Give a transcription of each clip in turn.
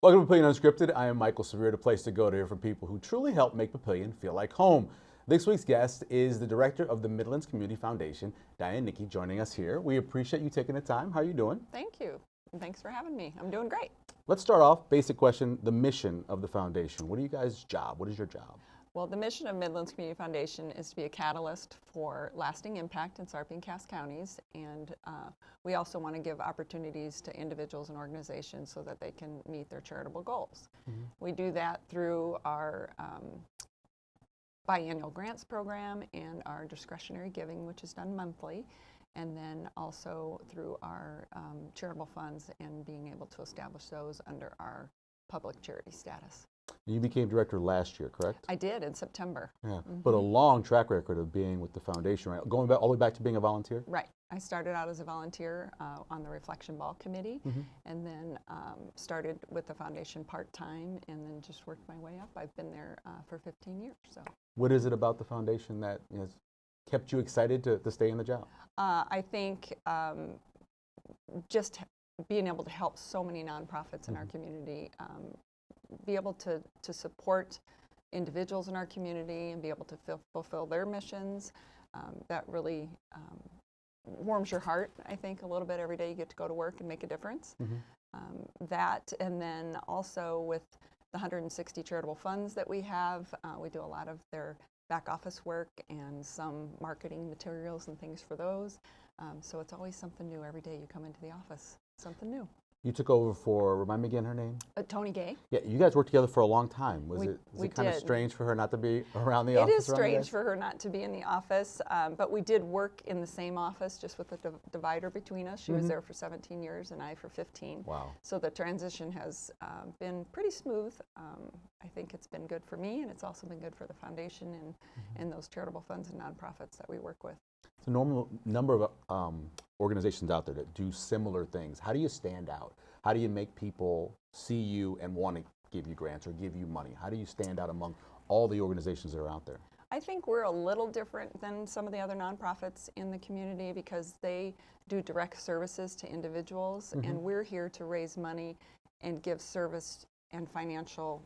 Welcome to Papillion UnScripted. I am Michael Severe, the place to go to hear from people who truly help make Papillion feel like home. This week's guest is the director of the Midlands Community Foundation, Diane Knicky, joining us here. We appreciate you taking the time. How are you doing? Thank you. And thanks for having me. I'm doing great. Let's start off, basic question, the mission of the foundation. What are you guys' job? What is your job? Well, the mission of Midlands Community Foundation is to be a catalyst for lasting impact in Sarpy and Cass counties, and we also want to give opportunities to individuals and organizations so that they can meet their charitable goals. We do that through our biannual grants program and our discretionary giving, which is done monthly, and then also through our charitable funds and being able to establish those under our public charity status. You became director last year, correct? I did in September. Yeah, but a long track record of being with the foundation, right? Going back all the way back to being a volunteer? Right. I started out as a volunteer on the Reflection Ball Committee, and then started with the foundation part-time, and then just worked my way up. I've been there for 15 years. So, what is it about the foundation that has kept you excited to stay in the job? I think just being able to help so many nonprofits in our community, be able to support individuals in our community and be able to fulfill their missions, that really warms your heart, I think, a little bit every day you get to go to work and make a difference. That, and then also with the 160 charitable funds that we have, we do a lot of their back office work and some marketing materials and things for those. So it's always something new every day you come into the office, something new. You took over for, remind me again her name? Tony Gay. Yeah, you guys worked together for a long time. Was it kind of did. strange for her not to be around the office? It is strange for her not to be in the office, but we did work in the same office, just with the divider between us. She was there for 17 years and I for 15. Wow. So the transition has been pretty smooth. I think it's been good for me, and it's also been good for the foundation and those charitable funds and nonprofits that we work with. There's a normal number of organizations out there that do similar things. How do you stand out? How do you make people see you and want to give you grants or give you money? How do you stand out among all the organizations that are out there? I think we're a little different than some of the other nonprofits in the community because they do direct services to individuals, and we're here to raise money and give service and financial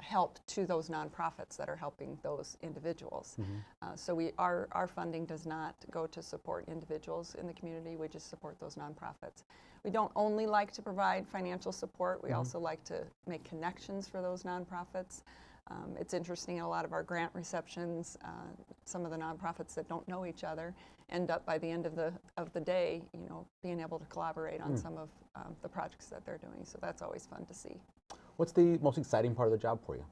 help to those nonprofits that are helping those individuals. So our funding does not go to support individuals in the community, we just support those nonprofits. We don't only like to provide financial support, we also like to make connections for those nonprofits. It's interesting, in a lot of our grant receptions, some of the nonprofits that don't know each other end up by the end of the day, you know, being able to collaborate on some of the projects that they're doing. So that's always fun to see. What's the most exciting part of the job for you?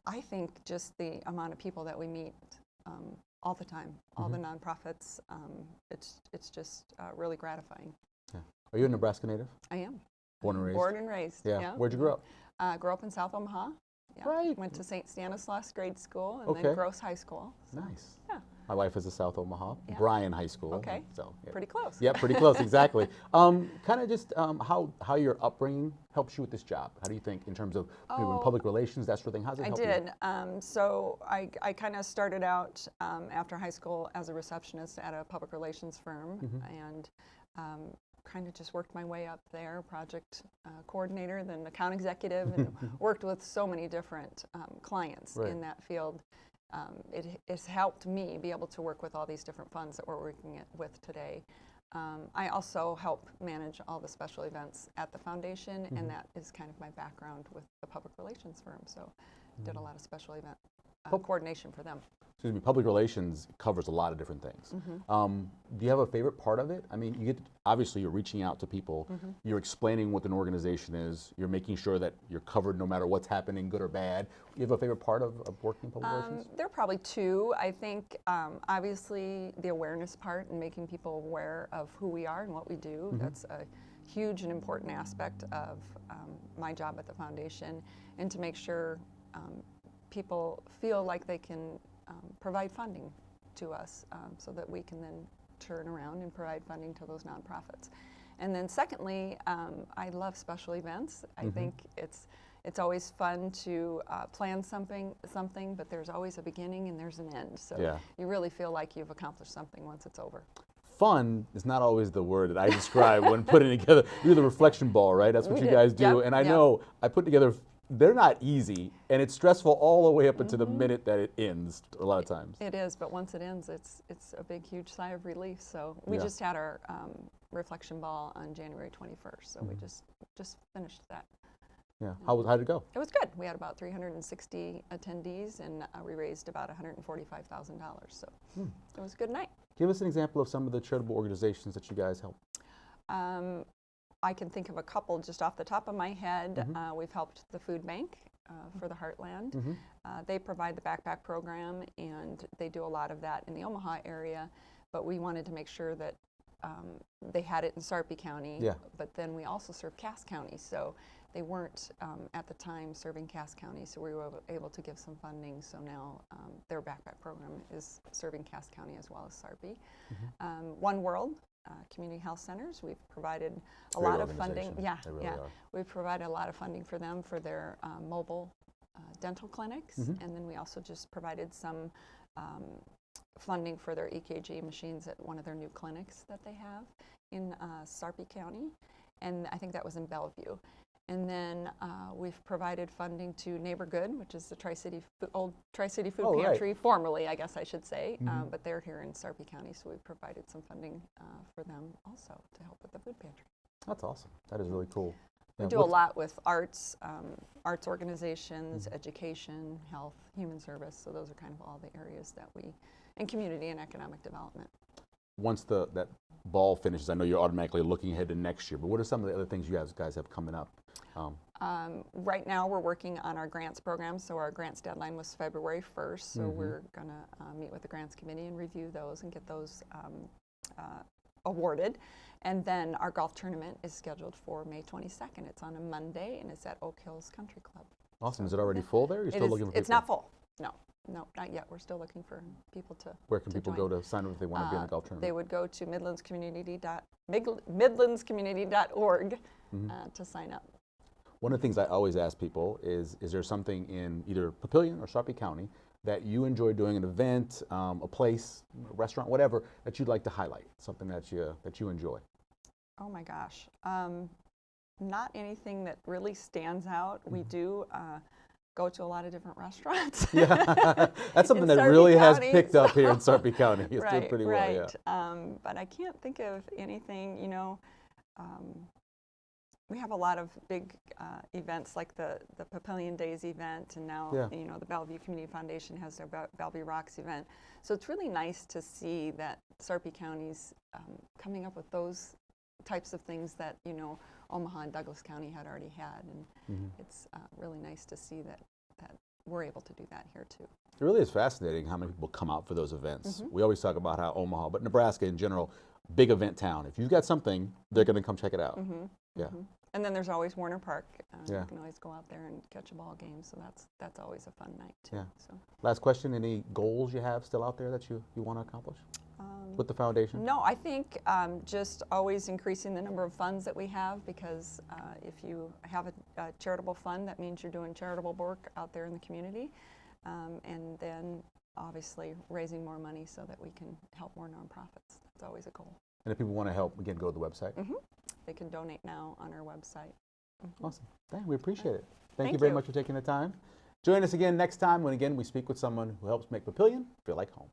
I think just the amount of people that we meet all the time, all the nonprofits. It's just really gratifying. Yeah. Are you a Nebraska native? I am. Born and raised? Born and raised, yeah. Where'd you grow up? Grew up in South Omaha. Yeah. Right. Went to St. Stanislaus grade school and then Gross High School. So, nice. Yeah. My wife is a South Omaha, Bryan High School. Okay. So yeah. Pretty close. Yeah, pretty close, exactly. Kind of just how your upbringing helps you with this job. How do you think in terms of maybe in public relations, that sort of thing? How does it help you? I did. So I kind of started out after high school as a receptionist at a public relations firm, and kind of just worked my way up there, project coordinator, then account executive, and worked with so many different clients in that field. It has helped me be able to work with all these different funds that we're working with today. I also help manage all the special events at the foundation, and that is kind of my background with the public relations firm. So did a lot of special event coordination for them. Excuse me, public relations covers a lot of different things. Do you have a favorite part of it? I mean, obviously you're reaching out to people, you're explaining what an organization is, you're making sure that you're covered no matter what's happening, good or bad. Do you have a favorite part of working in public relations? There are probably two. I think obviously the awareness part and making people aware of who we are and what we do. That's a huge and important aspect of my job at the foundation, and to make sure people feel like they can provide funding to us so that we can then turn around and provide funding to those nonprofits. And then secondly, I love special events. I think it's always fun to plan something, but there's always a beginning and there's an end. So you really feel like you've accomplished something once it's over. fun is not always the word that I describe when putting together. You do the reflection ball, right? That's what you guys do. Yep, And I yep. know I put together, they're not easy, and it's stressful all the way up until the minute that it ends a lot of times. It is, but once it ends, it's a big, huge sigh of relief. So we Yeah. just had our reflection ball on January 21st, so we just finished that. Yeah. How did it go? It was good. We had about 360 attendees, and we raised about $145,000. So it was a good night. Give us an example of some of the charitable organizations that you guys help. I can think of a couple just off the top of my head. We've helped the food bank for the Heartland. They provide the backpack program, and they do a lot of that in the Omaha area, but we wanted to make sure that they had it in Sarpy County, Yeah. but then we also serve Cass County, so they weren't at the time serving Cass County, so we were able to give some funding, so now their backpack program is serving Cass County as well as Sarpy. One World Community Health Centers, we've provided a lot of funding. Yeah, They really yeah. are. We've provided a lot of funding for them for their mobile dental clinics, and then we also just provided some funding for their EKG machines at one of their new clinics that they have in Sarpy County, and I think that was in Bellevue. And then we've provided funding to Neighbor Good, which is the old Tri-City Food Pantry, formerly, I guess I should say, but they're here in Sarpy County, so we've provided some funding for them also to help with the food pantry. That's awesome. That is really cool. We do a lot with arts organizations, education, health, human service, so those are kind of all the areas that and community and economic development. Once that ball finishes, I know you're automatically looking ahead to next year, but what are some of the other things you guys have coming up? Right now we're working on our grants program, so our grants deadline was February 1st, so we're going to meet with the grants committee and review those and get those awarded. And then our golf tournament is scheduled for May 22nd. It's on a Monday, and it's at Oak Hills Country Club. Awesome. Is it already full there? You're still looking for people? It's not full. No, not yet. We're still looking for people to Where can people join. go to sign up if they want to be in the golf tournament? They would go to midlandscommunity.org to sign up. One of the things I always ask people is there something in either Papillion or Sarpy County that you enjoy doing, an event, a place, a restaurant, whatever, that you'd like to highlight, something that you enjoy? Oh my gosh. Not anything that really stands out. We do go to a lot of different restaurants. Yeah, that's something that Sarpy really has County, picked up here in Sarpy County. It's doing pretty well, right. yeah. But I can't think of anything, we have a lot of big events like the Papillion Days event, and now the Bellevue Community Foundation has their Bellevue Rocks event. So it's really nice to see that Sarpy County's coming up with those types of things that Omaha and Douglas County had already had, and it's really nice to see that we're able to do that here too. It really is fascinating how many people come out for those events. We always talk about how Omaha, but Nebraska in general, big event town. If you've got something, they're going to come check it out. Yeah. And then there's always Warner Park. Yeah. You can always go out there and catch a ball game, so that's always a fun night too. Yeah. So. Last question, any goals you have still out there that you want to accomplish with the foundation? No, I think just always increasing the number of funds that we have, because if you have a charitable fund, that means you're doing charitable work out there in the community, and then obviously raising more money so that we can help more nonprofits. That's always a goal. And if people want to help, again, go to the website. They can donate now on our website. Awesome. Diane, we appreciate it. Thank you Thank very you. much for taking the time. Join us again next time when, again, we speak with someone who helps make Papillion feel like home.